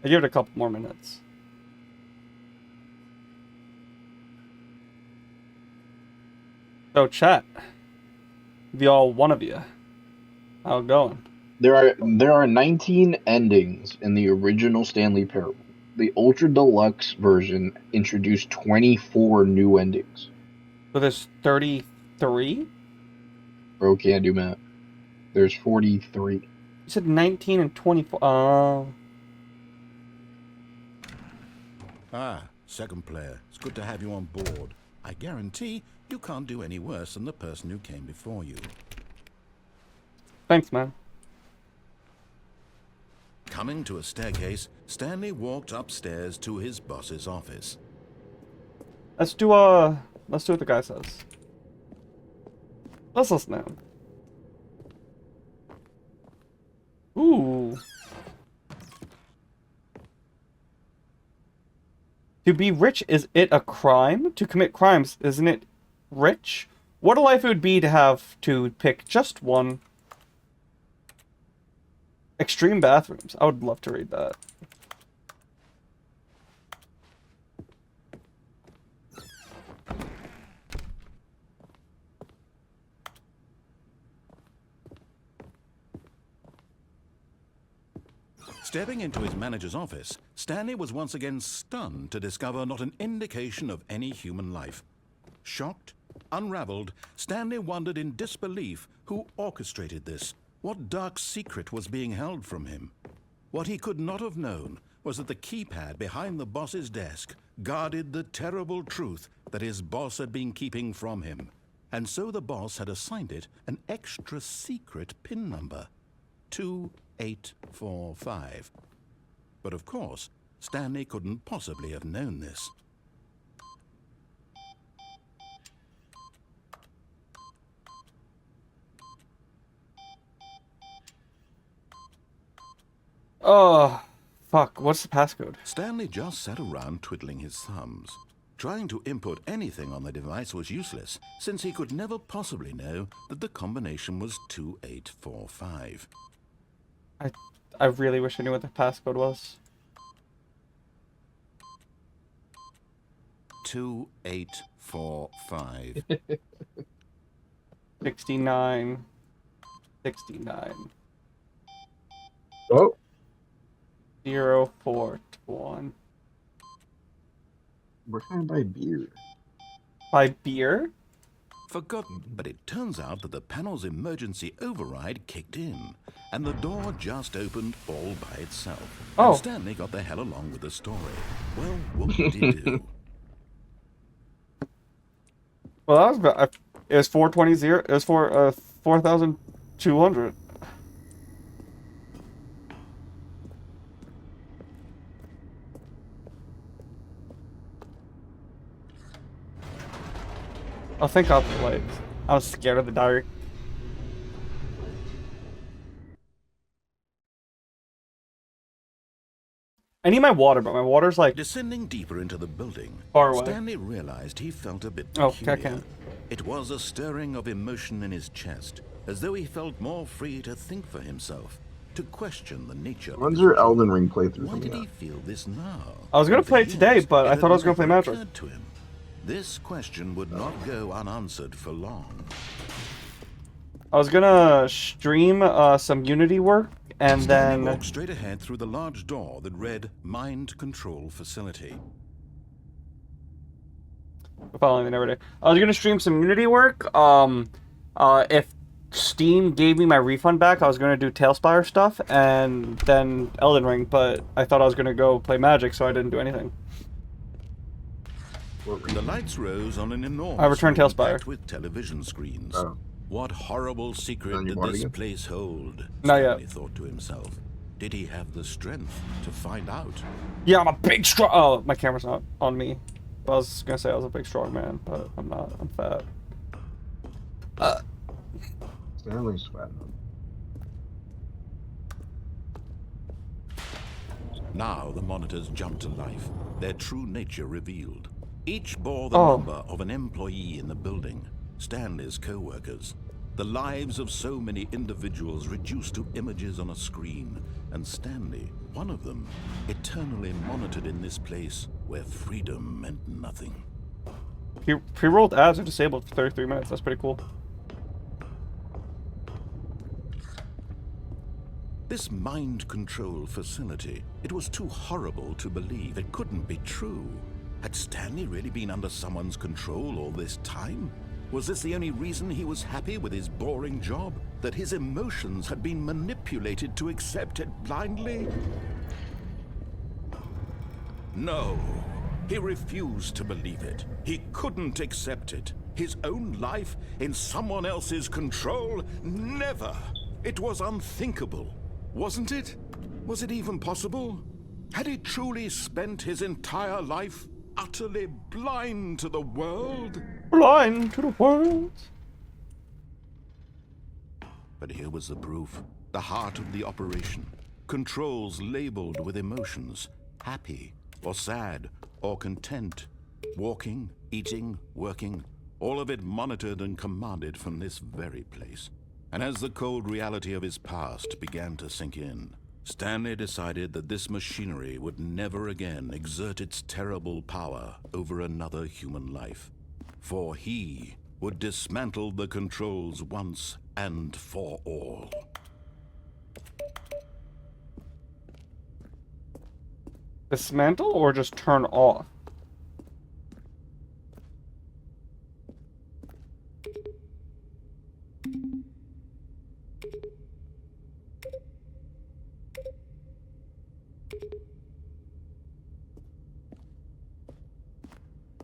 I give it a couple more minutes. So chat, one of you, how it going? There are 19 endings in the original Stanley Parable. The Ultra Deluxe version introduced 24 new endings. So there's 33? Bro, can't do math. There's 43. You said 19 and 24. Second player. It's good to have you on board. I guarantee you can't do any worse than the person who came before you. Thanks, man. Coming to a staircase, Stanley walked upstairs to his boss's office. Let's do what the guy says. Let's listen to him. Ooh. To be rich, is it a crime? To commit crimes, isn't it rich? What a life it would be to have to pick just one. Extreme bathrooms. I would love to read that. Stepping into his manager's office, Stanley was once again stunned to discover not an indication of any human life. Shocked, unraveled, Stanley wondered in disbelief who orchestrated this. What dark secret was being held from him? What he could not have known was that the keypad behind the boss's desk guarded the terrible truth that his boss had been keeping from him. And so the boss had assigned it an extra secret PIN number. 2845. But of course, Stanley couldn't possibly have known this. Oh, fuck. What's the passcode? Stanley just sat around twiddling his thumbs. Trying to input anything on the device was useless, since he could never possibly know that the combination was 2845. I really wish I knew what the passcode was. 2845. 69. 69. Oh, 041. where can I buy beer? Buy beer? Forgotten, but it turns out that the panel's emergency override kicked in, and the door just opened all by itself. Oh. And Stanley got the hell along with the story. Well, what did he do? Well, that was about, it was 420. It was 4,200. Oh, thank God for the lights. I was scared of the dark. I need my water, but my water's like Descending deeper into the building, far away. Stanley realized he felt a bit Oh, peculiar. okay. It was a stirring of emotion in his chest, as though he felt more free to think for himself, to question the nature When's of your his Elden Ring playthrough Why did coming he out? feel this now? I was gonna When for play it today, years but I it thought I was had gonna play never Magic. occurred to him. This question would not go unanswered for long. I was gonna stream some Unity work, and Stanley then walked straight ahead through the large door that read Mind Control Facility. following the narrative. I was gonna stream some Unity work. If Steam gave me my refund back, I was gonna do Tailspire stuff and then Elden Ring, but I thought I was gonna go play Magic, so I didn't do anything. The lights rose on an enormous I returned room Tailspire. packed with television screens. Oh. What horrible Then secret you did bought it this again? place hold? Not yet. Stanley thought to himself. Did he have the strength to find out? Yeah, I'm a big strong. Oh, my camera's not on me. I was gonna say I was a big strong man, but I'm not. I'm fat. Stanley's sweating. Now the monitors jumped to life, their true nature revealed. Each bore the Oh. number of an employee in the building, Stanley's co-workers. The lives of so many individuals reduced to images on a screen, and Stanley, one of them, eternally monitored in this place where freedom meant nothing. Pre-rolled ads are disabled for 33 minutes. That's pretty cool. This mind control facility, it was too horrible to believe. It couldn't be true. Had Stanley really been under someone's control all this time? Was this the only reason he was happy with his boring job? That his emotions had been manipulated to accept it blindly? No, he refused to believe it. He couldn't accept it. His own life in someone else's control? Never! It was unthinkable. Wasn't it? Was it even possible? Had he truly spent his entire life utterly blind to the world? Blind to the world? But here was the proof. The heart of the operation. Controls labeled with emotions. Happy, or sad, or content. Walking, eating, working. All of it monitored and commanded from this very place. And as the cold reality of his past began to sink in, Stanley decided that this machinery would never again exert its terrible power over another human life. For he would dismantle the controls once and for all. Dismantle or just turn off?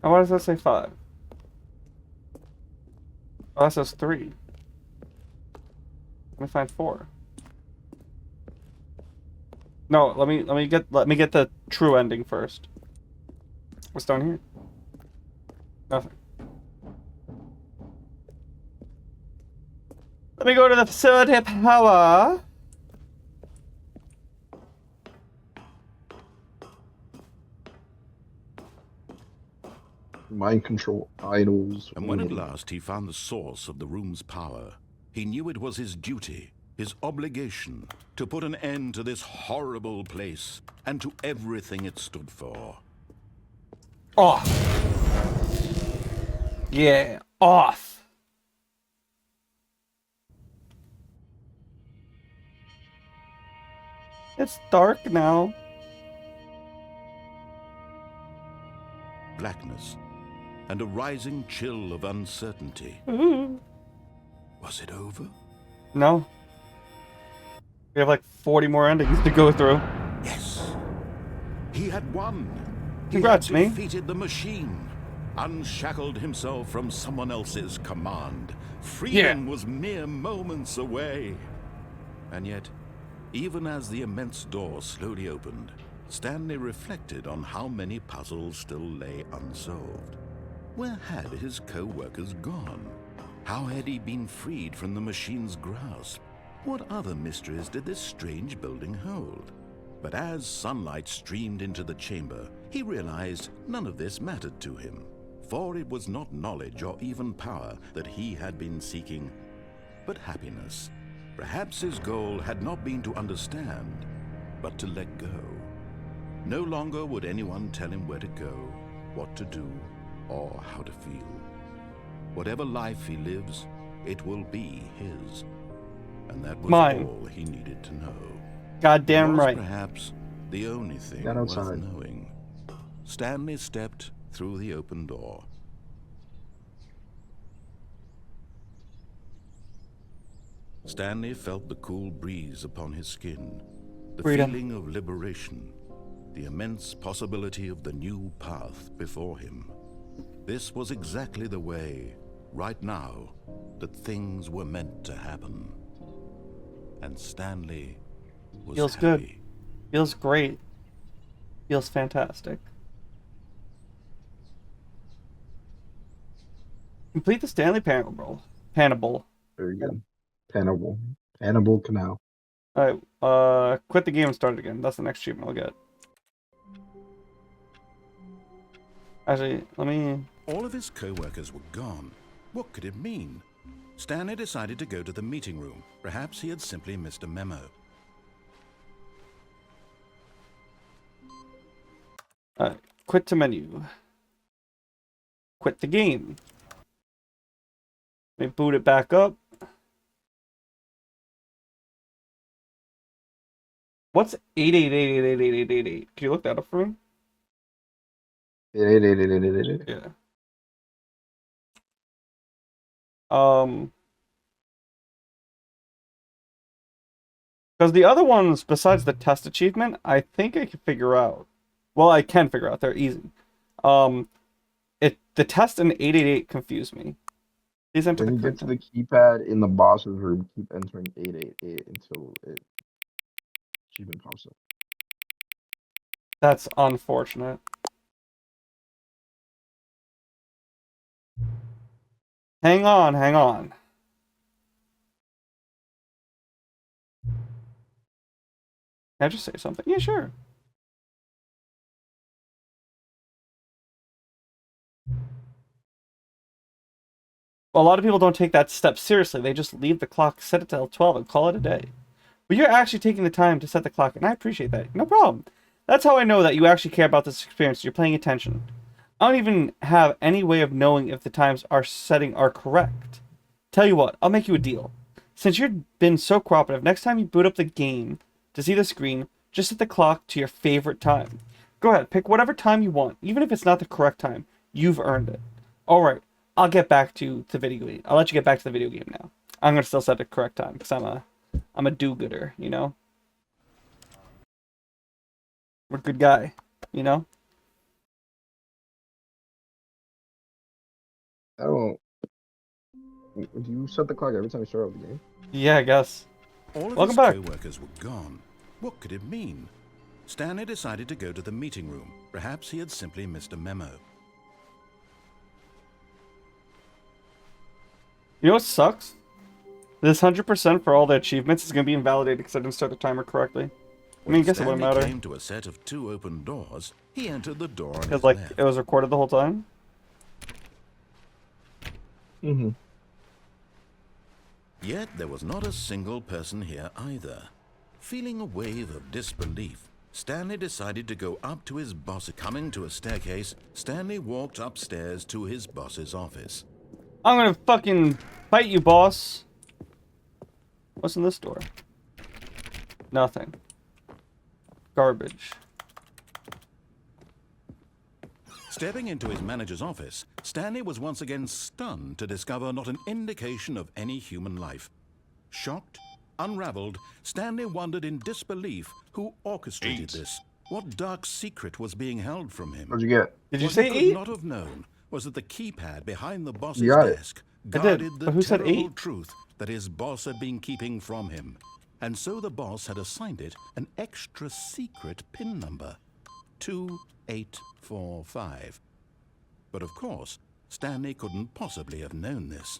Oh, why does that say 5? Oh, that says 3. Let me find 4. No, let me get the true ending first. What's down here? Nothing. Let me go to the facility power. Mind control idols. And when at last he found the source of the room's power, he knew it was his duty, his obligation, to put an end to this horrible place and to everything it stood for. Off. Yeah, off. It's dark now. Blackness and a rising chill of uncertainty. Was it over? No. We have like 40 more endings to go through. Yes. He had won. Congrats, he had me. defeated the machine, unshackled himself from someone else's command. Freedom was mere moments away. And yet, even as the immense door slowly opened, Stanley reflected on how many puzzles still lay unsolved. Where had his co-workers gone? How had he been freed from the machine's grasp? What other mysteries did this strange building hold? But as sunlight streamed into the chamber, he realized none of this mattered to him, for it was not knowledge or even power that he had been seeking, but happiness. Perhaps his goal had not been to understand, but to let go. No longer would anyone tell him where to go, what to do, or how to feel. Whatever life he lives, it will be his. And that was Mine. all he needed to know. Goddamn It was right. perhaps the only thing Get worth outside. knowing. Stanley stepped through the open door. Stanley felt the cool breeze upon his skin, the Freedom. feeling of liberation, the immense possibility of the new path before him. This was exactly the way, right now, that things were meant to happen. And Stanley was Feels good. happy. Feels great. Feels fantastic. Complete the Stanley Parable. Very good. Panable Canal. Alright, quit the game and start it again. That's the next achievement I'll get. Actually, let me... All of his co-workers were gone. What could it mean? Stanley decided to go to the meeting room. Perhaps he had simply missed a memo. Quit to menu. Quit the game. Let me boot it back up. What's 888888888? Can you look that up for me? Yeah. Because the other ones, besides the test achievement, I think I can figure out. Well, I can figure out. They're easy. The test in 888 confused me. Please enter When the you correct get to the keypad in the boss's room, keep entering 888 until it achievement pops up. That's unfortunate. Hang on, hang on. Can I just say something? Yeah, sure. A lot of people don't take that step seriously. They just leave the clock, set it till 12, and call it a day. But you're actually taking the time to set the clock, and I appreciate that. No problem. That's how I know that you actually care about this experience. You're paying attention. I don't even have any way of knowing if the times are setting are correct. Tell you what, I'll make you a deal. Since you've been so cooperative, next time you boot up the game to see the screen, just set the clock to your favorite time. Go ahead, pick whatever time you want, even if it's not the correct time. You've earned it. Alright, I'll get back to the video game. I'll let you get back to the video game now. I'm gonna still set the correct time, because I'm a do-gooder, you know? I'm a good guy, you know? I don't. Do you set the clock every time you start up the game? Yeah, I guess. All of Welcome his back. co-workers were gone. What could it mean? Stanley decided to go to the meeting room. Perhaps he had simply missed a memo. You know what sucks? This 100% for all the achievements is going to be invalidated because I didn't start the timer correctly. I mean, I guess it wouldn't matter. Came to a set of 2 open doors. He entered the door on his Because, like, left. it was recorded the whole time? Mm-hmm. Yet there was not a single person here either. Feeling a wave of disbelief, Stanley decided to go up to his boss. Coming to a staircase, Stanley walked upstairs to his boss's office. I'm gonna fucking fight you, boss. What's in this door? Nothing. Garbage. Stepping into his manager's office, Stanley was once again stunned to discover not an indication of any human life. Shocked, unraveled, Stanley wondered in disbelief who orchestrated this. What dark secret was being held from him? What'd you get? Did you What say he 8? could not have known was that the keypad behind the boss's You got it. desk I did, guarded but the who said terrible 8? truth that his boss had been keeping from him. And so the boss had assigned it an extra secret PIN number, 2845. But of course, Stanley couldn't possibly have known this.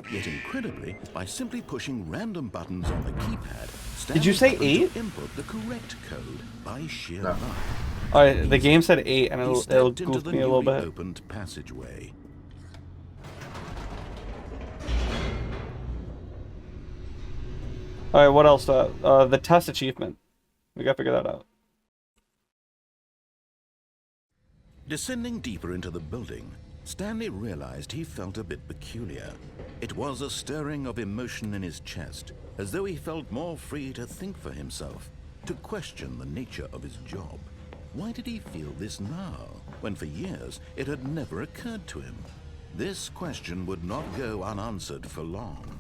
Yet incredibly, by simply pushing random buttons on the keypad, Stanley Did you say happened to 8? input the correct code by sheer No. luck. Alright, the game said 8, and He it'll stepped into goof the me a little newly bit. opened passageway. Alright, what else? The test achievement. We gotta figure that out. Descending deeper into the building, Stanley realized he felt a bit peculiar. It was a stirring of emotion in his chest, as though he felt more free to think for himself, to question the nature of his job. Why did he feel this now, when for years it had never occurred to him? This question would not go unanswered for long.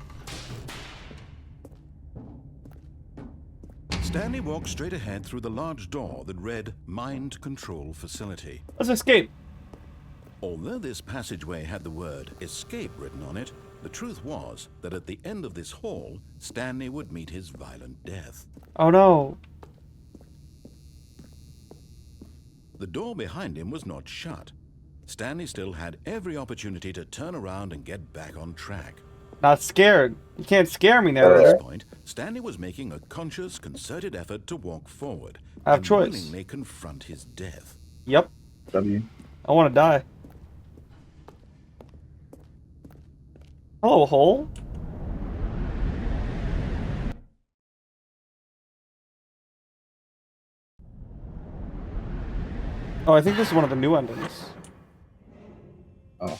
Stanley walked straight ahead through the large door that read Mind Control Facility. Let's escape. Although this passageway had the word escape written on it, the truth was that at the end of this hall, Stanley would meet his violent death. Oh no. The door behind him was not shut. Stanley still had every opportunity to turn around and get back on track. Not scared. You can't scare me, At narrator. this point, Stanley was making a conscious, concerted effort to walk forward I have and choice. willingly confront his death. Yep. W. I want to die. Hello, hole. Oh, I think this is one of the new endings. Oh.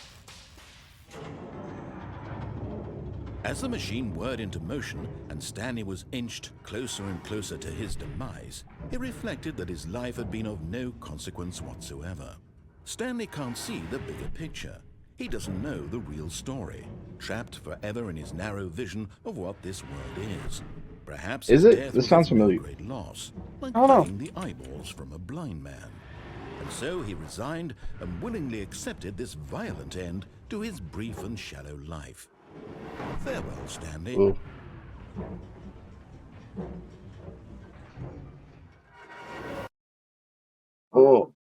As the machine whirred into motion and Stanley was inched closer and closer to his demise, he reflected that his life had been of no consequence whatsoever. Stanley can't see the bigger picture. He doesn't know the real story, trapped forever in his narrow vision of what this world is. Perhaps Is his it? death This was sounds of no familiar. great loss, like I don't know. plucking the eyeballs from a blind man. And so he resigned and willingly accepted this violent end to his brief and shallow life. Farewell, Stanley. Ooh. Oh.